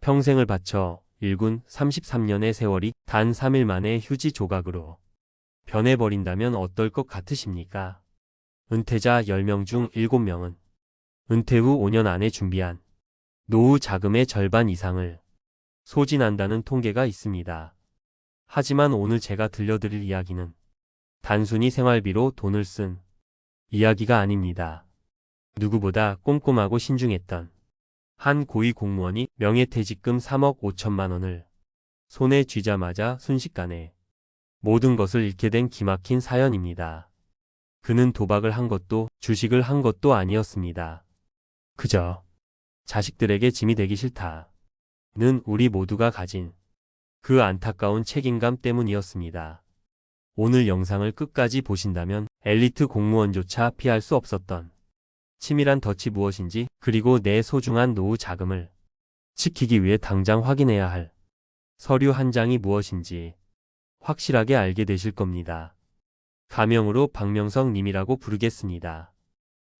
평생을 바쳐 일군 33년의 세월이 단 3일 만에 휴지 조각으로 변해버린다면 어떨 것 같으십니까? 은퇴자 10명 중 7명은 은퇴 후 5년 안에 준비한 노후 자금의 절반 이상을 소진한다는 통계가 있습니다. 하지만 오늘 제가 들려드릴 이야기는 단순히 생활비로 돈을 쓴 이야기가 아닙니다. 누구보다 꼼꼼하고 신중했던 한 고위 공무원이 명예퇴직금 3억 5천만 원을 손에 쥐자마자 순식간에 모든 것을 잃게 된 기막힌 사연입니다. 그는 도박을 한 것도 주식을 한 것도 아니었습니다. 그저 자식들에게 짐이 되기 싫다는 우리 모두가 가진 그 안타까운 책임감 때문이었습니다. 오늘 영상을 끝까지 보신다면 엘리트 공무원조차 피할 수 없었던 치밀한 덫이 무엇인지, 그리고 내 소중한 노후 자금을 지키기 위해 당장 확인해야 할 서류 한 장이 무엇인지 확실하게 알게 되실 겁니다. 가명으로 박명석 님이라고 부르겠습니다.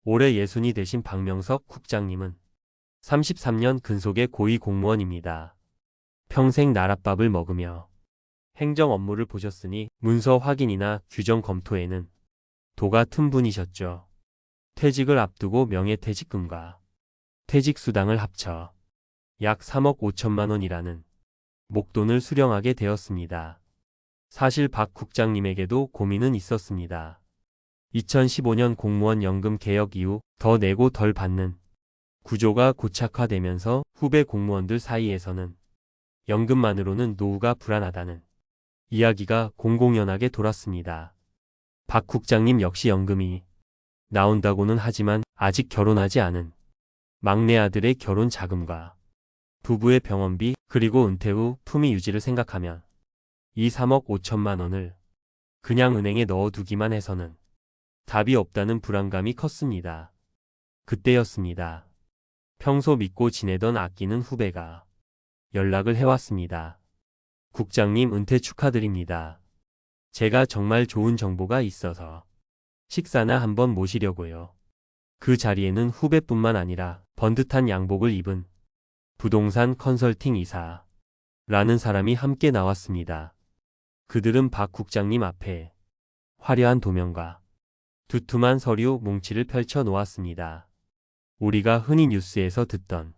올해 60이 되신 박명석 국장님은 33년 근속의 고위 공무원입니다. 평생 나랏밥을 먹으며 행정 업무를 보셨으니 문서 확인이나 규정 검토에는 도가 튼 분이셨죠. 퇴직을 앞두고 명예퇴직금과 퇴직수당을 합쳐 약 3억 5천만 원이라는 목돈을 수령하게 되었습니다. 사실 박 국장님에게도 고민은 있었습니다. 2015년 공무원 연금 개혁 이후 더 내고 덜 받는 구조가 고착화되면서 후배 공무원들 사이에서는 연금만으로는 노후가 불안하다는 이야기가 공공연하게 돌았습니다. 박 국장님 역시 연금이 나온다고는 하지만 아직 결혼하지 않은 막내 아들의 결혼 자금과 부부의 병원비, 그리고 은퇴 후 품위 유지를 생각하면 이 3억 5천만 원을 그냥 은행에 넣어두기만 해서는 답이 없다는 불안감이 컸습니다. 그때였습니다. 평소 믿고 지내던 아끼는 후배가 연락을 해왔습니다. 국장님, 은퇴 축하드립니다. 제가 정말 좋은 정보가 있어서 식사나 한번 모시려고요. 그 자리에는 후배뿐만 아니라 번듯한 양복을 입은 부동산 컨설팅 이사라는 사람이 함께 나왔습니다. 그들은 박 국장님 앞에 화려한 도면과 두툼한 서류 뭉치를 펼쳐 놓았습니다. 우리가 흔히 뉴스에서 듣던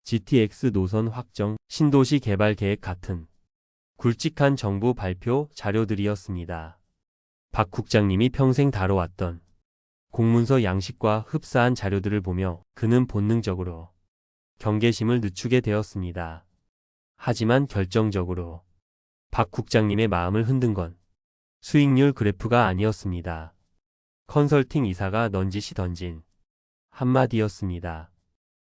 GTX 노선 확정, 신도시 개발 계획 같은 굵직한 정부 발표 자료들이었습니다. 박 국장님이 평생 다뤄왔던 공문서 양식과 흡사한 자료들을 보며 그는 본능적으로 경계심을 늦추게 되었습니다. 하지만 결정적으로 박 국장님의 마음을 흔든 건 수익률 그래프가 아니었습니다. 컨설팅 이사가 넌지시 던진 한마디였습니다.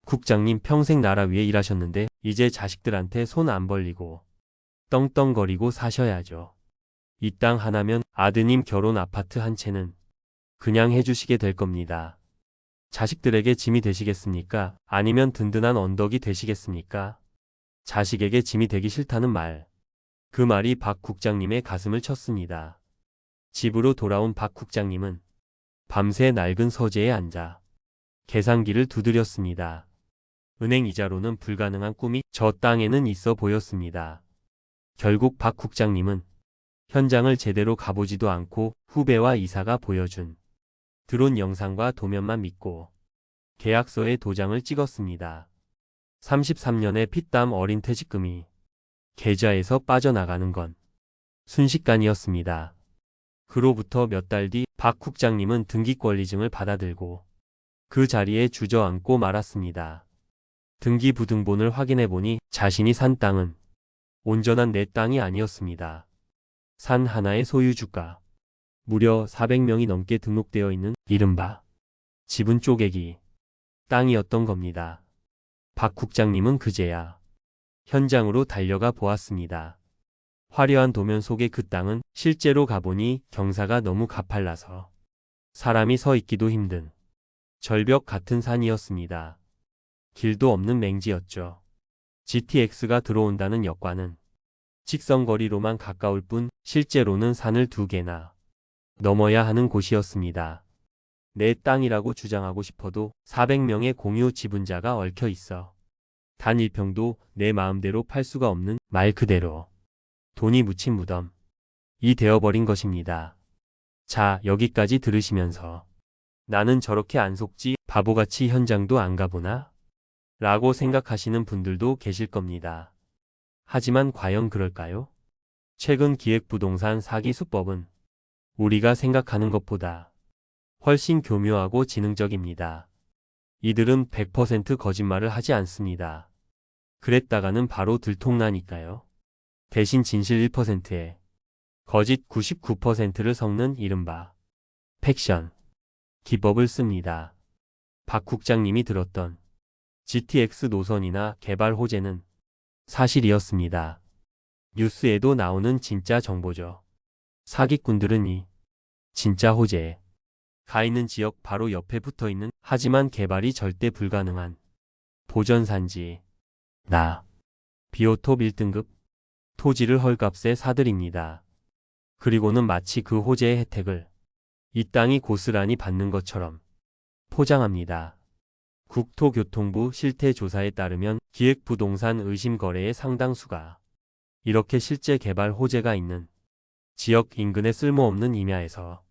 국장님, 평생 나라 위해 일하셨는데 이제 자식들한테 손 안 벌리고 떵떵거리고 사셔야죠. 이 땅 하나면 아드님 결혼 아파트 한 채는 그냥 해주시게 될 겁니다. 자식들에게 짐이 되시겠습니까? 아니면 든든한 언덕이 되시겠습니까? 자식에게 짐이 되기 싫다는 말. 그 말이 박 국장님의 가슴을 쳤습니다. 집으로 돌아온 박 국장님은 밤새 낡은 서재에 앉아 계산기를 두드렸습니다. 은행 이자로는 불가능한 꿈이 저 땅에는 있어 보였습니다. 결국 박 국장님은 현장을 제대로 가보지도 않고 후배와 이사가 보여준 드론 영상과 도면만 믿고 계약서에 도장을 찍었습니다. 33년의 피땀 어린 퇴직금이 계좌에서 빠져나가는 건 순식간이었습니다. 그로부터 몇 달 뒤 박 국장님은 등기권리증을 받아들고 그 자리에 주저앉고 말았습니다. 등기부등본을 확인해보니 자신이 산 땅은 온전한 내 땅이 아니었습니다. 산 하나의 소유주가 무려 400명이 넘게 등록되어 있는 이른바 지분 쪼개기 땅이었던 겁니다. 박 국장님은 그제야 현장으로 달려가 보았습니다. 화려한 도면 속의 그 땅은 실제로 가보니 경사가 너무 가팔라서 사람이 서 있기도 힘든 절벽 같은 산이었습니다. 길도 없는 맹지였죠. GTX가 들어온다는 역과는 직선거리로만 가까울 뿐 실제로는 산을 2개나 넘어야 하는 곳이었습니다. 내 땅이라고 주장하고 싶어도 400명의 공유 지분자가 얽혀 있어 단 1평도 내 마음대로 팔 수가 없는 말 그대로 돈이 묻힌 무덤이 되어버린 것입니다. 자, 여기까지 들으시면서 나는 저렇게 안 속지 바보같이 현장도 안 가보나? 라고 생각하시는 분들도 계실 겁니다. 하지만 과연 그럴까요? 최근 기획부동산 사기 수법은 우리가 생각하는 것보다 훨씬 교묘하고 지능적입니다. 이들은 100% 거짓말을 하지 않습니다. 그랬다가는 바로 들통나니까요. 대신 진실 1%에 거짓 99%를 섞는 이른바 팩션 기법을 씁니다. 박 국장님이 들었던 GTX 노선이나 개발 호재는 사실이었습니다. 뉴스에도 나오는 진짜 정보죠. 사기꾼들은 이 진짜 호재에 가 있는 지역 바로 옆에 붙어 있는 하지만 개발이 절대 불가능한 보전산지 나 비오톱 1등급 토지를 헐값에 사들입니다. 그리고는 마치 그 호재의 혜택을 이 땅이 고스란히 받는 것처럼 포장합니다. 국토교통부 실태조사에 따르면 기획부동산 의심거래의 상당수가 이렇게 실제 개발 호재가 있는 지역 인근의 쓸모없는 임야에서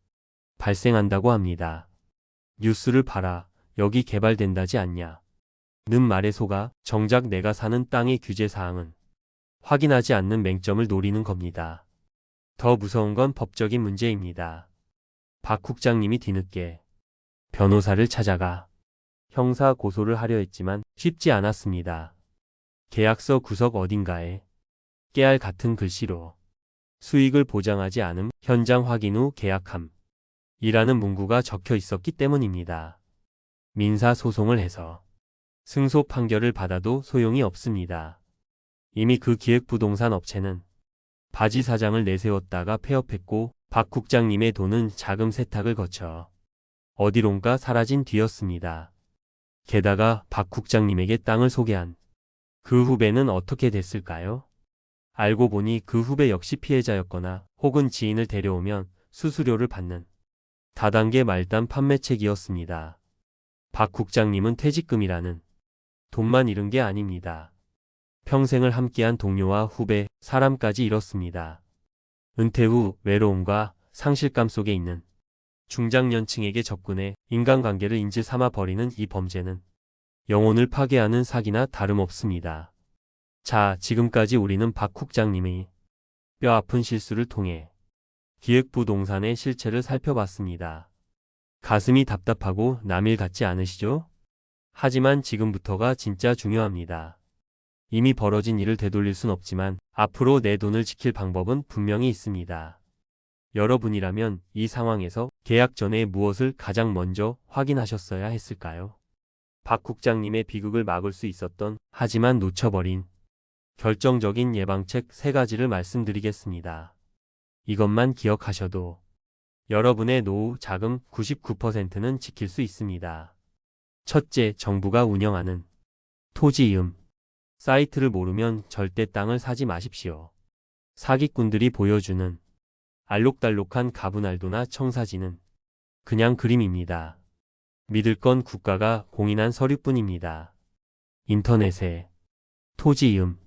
발생한다고 합니다. 뉴스를 봐라, 여기 개발된다지 않냐 는 말에 속아 정작 내가 사는 땅의 규제사항은 확인하지 않는 맹점을 노리는 겁니다. 더 무서운 건 법적인 문제입니다. 박 국장님이 뒤늦게 변호사를 찾아가 형사 고소를 하려 했지만 쉽지 않았습니다. 계약서 구석 어딘가에 깨알 같은 글씨로 수익을 보장하지 않음 현장 확인 후 계약함 이라는 문구가 적혀 있었기 때문입니다. 민사소송을 해서 승소 판결을 받아도 소용이 없습니다. 이미 그 기획부동산 업체는 바지 사장을 내세웠다가 폐업했고 박 국장님의 돈은 자금 세탁을 거쳐 어디론가 사라진 뒤였습니다. 게다가 박 국장님에게 땅을 소개한 그 후배는 어떻게 됐을까요? 알고 보니 그 후배 역시 피해자였거나 혹은 지인을 데려오면 수수료를 받는 다단계 말단 판매책이었습니다. 박 국장님은 퇴직금이라는 돈만 잃은 게 아닙니다. 평생을 함께한 동료와 후배, 사람까지 잃었습니다. 은퇴 후 외로움과 상실감 속에 있는 중장년층에게 접근해 인간관계를 인질 삼아 버리는 이 범죄는 영혼을 파괴하는 사기나 다름없습니다. 자, 지금까지 우리는 박 국장님의 뼈아픈 실수를 통해 기획부동산의 실체를 살펴봤습니다. 가슴이 답답하고 남일 같지 않으시죠? 하지만 지금부터가 진짜 중요합니다. 이미 벌어진 일을 되돌릴 순 없지만 앞으로 내 돈을 지킬 방법은 분명히 있습니다. 여러분이라면 이 상황에서 계약 전에 무엇을 가장 먼저 확인하셨어야 했을까요? 박 국장님의 비극을 막을 수 있었던 하지만 놓쳐버린 결정적인 예방책 3가지를 말씀드리겠습니다. 이것만 기억하셔도 여러분의 노후 자금 99%는 지킬 수 있습니다. 첫째, 정부가 운영하는 토지이음 사이트를 모르면 절대 땅을 사지 마십시오. 사기꾼들이 보여주는 알록달록한 가분알도나 청사진은 그냥 그림입니다. 믿을 건 국가가 공인한 서류뿐입니다. 인터넷에 토지이음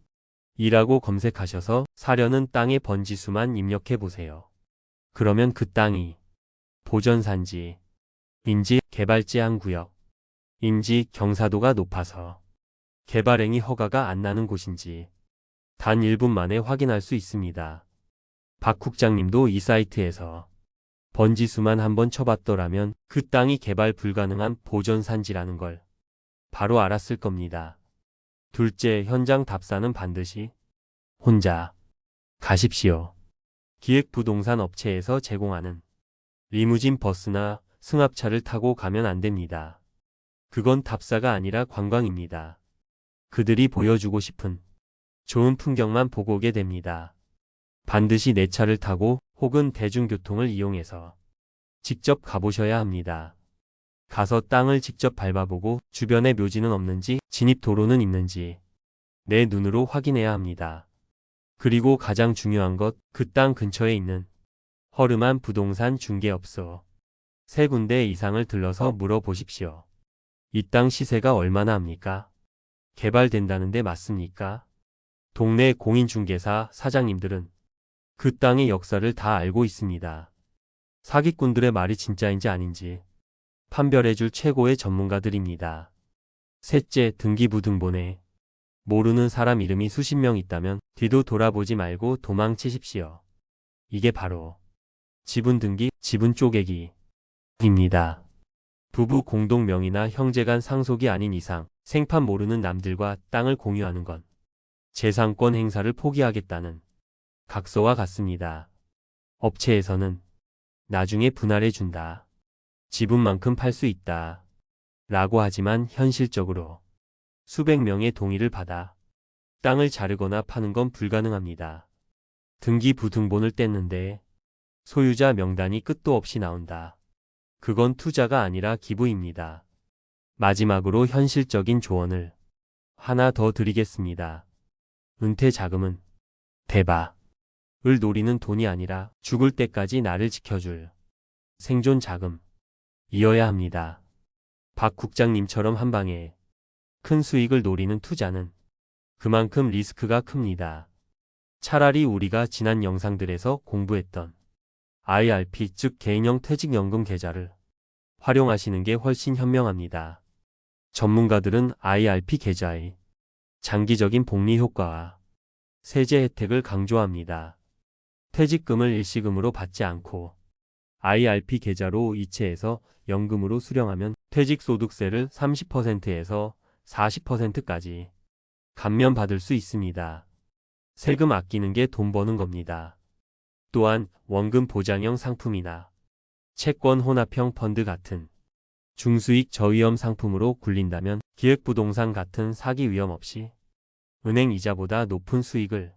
이라고 검색하셔서 사려는 땅의 번지수만 입력해보세요. 그러면 그 땅이 보전산지, 인지 개발 제한 구역, 인지 경사도가 높아서 개발행위 허가가 안 나는 곳인지 단 1분 만에 확인할 수 있습니다. 박 국장님도 이 사이트에서 번지수만 한번 쳐봤더라면 그 땅이 개발 불가능한 보전산지라는 걸 바로 알았을 겁니다. 둘째, 현장 답사는 반드시 혼자 가십시오. 기획부동산 업체에서 제공하는 리무진 버스나 승합차를 타고 가면 안 됩니다. 그건 답사가 아니라 관광입니다. 그들이 보여주고 싶은 좋은 풍경만 보고 오게 됩니다. 반드시 내 차를 타고 혹은 대중교통을 이용해서 직접 가보셔야 합니다. 가서 땅을 직접 밟아보고 주변에 묘지는 없는지 진입도로는 있는지 내 눈으로 확인해야 합니다. 그리고 가장 중요한 것, 그 땅 근처에 있는 허름한 부동산 중개업소 3군데 이상을 들러서 물어보십시오. 이 땅 시세가 얼마나 합니까? 개발된다는데 맞습니까? 동네 공인중개사 사장님들은 그 땅의 역사를 다 알고 있습니다. 사기꾼들의 말이 진짜인지 아닌지 판별해줄 최고의 전문가들입니다. 셋째, 등기부등본에 모르는 사람 이름이 수십 명 있다면 뒤도 돌아보지 말고 도망치십시오. 이게 바로 지분 등기, 지분 쪼개기입니다. 부부 공동명의나 형제간 상속이 아닌 이상 생판 모르는 남들과 땅을 공유하는 건 재산권 행사를 포기하겠다는 각서와 같습니다. 업체에서는 나중에 분할해 준다. 지분만큼 팔 수 있다. 라고 하지만 현실적으로 수백 명의 동의를 받아 땅을 자르거나 파는 건 불가능합니다. 등기부등본을 뗐는데 소유자 명단이 끝도 없이 나온다. 그건 투자가 아니라 기부입니다. 마지막으로 현실적인 조언을 하나 더 드리겠습니다. 은퇴 자금은 대박을 노리는 돈이 아니라 죽을 때까지 나를 지켜줄 생존 자금이어야 합니다. 박 국장님처럼 한 방에 큰 수익을 노리는 투자는 그만큼 리스크가 큽니다. 차라리 우리가 지난 영상들에서 공부했던 IRP, 즉 개인형 퇴직연금 계좌를 활용하시는 게 훨씬 현명합니다. 전문가들은 IRP 계좌의 장기적인 복리 효과와 세제 혜택을 강조합니다. 퇴직금을 일시금으로 받지 않고 IRP 계좌로 이체해서 연금으로 수령하면 퇴직소득세를 30%에서 40%까지 감면받을 수 있습니다. 세금 아끼는 게 돈 버는 겁니다. 또한 원금 보장형 상품이나 채권 혼합형 펀드 같은 중수익 저위험 상품으로 굴린다면 기획부동산 같은 사기 위험 없이 은행 이자보다 높은 수익을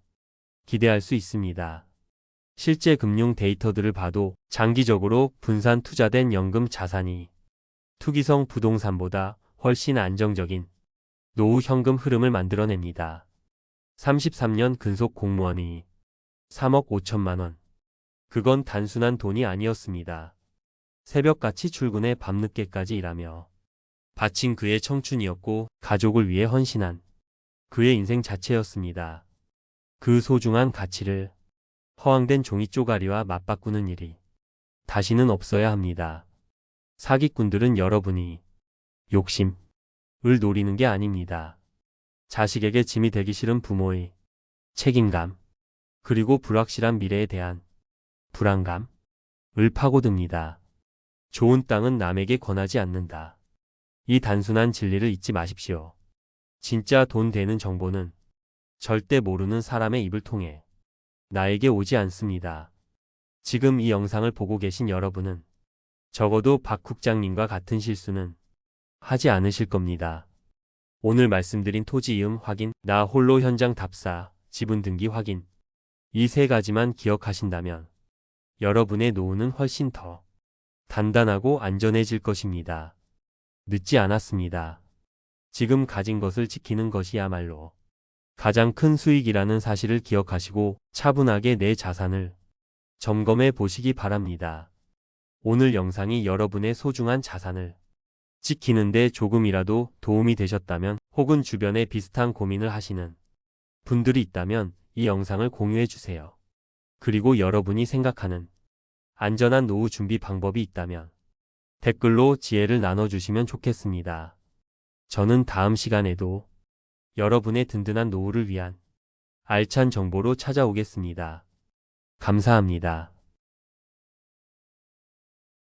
기대할 수 있습니다. 실제 금융 데이터들을 봐도 장기적으로 분산 투자된 연금 자산이 투기성 부동산보다 훨씬 안정적인 노후 현금 흐름을 만들어냅니다. 33년 근속 공무원이 3억 5천만 원. 그건 단순한 돈이 아니었습니다. 새벽같이 출근해 밤늦게까지 일하며 바친 그의 청춘이었고 가족을 위해 헌신한 그의 인생 자체였습니다. 그 소중한 가치를 허황된 종이 쪼가리와 맞바꾸는 일이 다시는 없어야 합니다. 사기꾼들은 여러분이 욕심을 노리는 게 아닙니다. 자식에게 짐이 되기 싫은 부모의 책임감, 그리고 불확실한 미래에 대한 불안감을 파고듭니다. 좋은 땅은 남에게 권하지 않는다. 이 단순한 진리를 잊지 마십시오. 진짜 돈 되는 정보는 절대 모르는 사람의 입을 통해 나에게 오지 않습니다. 지금 이 영상을 보고 계신 여러분은 적어도 박 국장님과 같은 실수는 하지 않으실 겁니다. 오늘 말씀드린 토지 이음 확인, 나 홀로 현장 답사, 지분 등기 확인, 이 세 가지만 기억하신다면 여러분의 노후는 훨씬 더 단단하고 안전해질 것입니다. 늦지 않았습니다. 지금 가진 것을 지키는 것이야말로 가장 큰 수익이라는 사실을 기억하시고 차분하게 내 자산을 점검해 보시기 바랍니다. 오늘 영상이 여러분의 소중한 자산을 지키는데 조금이라도 도움이 되셨다면 혹은 주변에 비슷한 고민을 하시는 분들이 있다면 이 영상을 공유해 주세요. 그리고 여러분이 생각하는 안전한 노후 준비 방법이 있다면 댓글로 지혜를 나눠주시면 좋겠습니다. 저는 다음 시간에도 여러분의 든든한 노후를 위한 알찬 정보로 찾아오겠습니다. 감사합니다.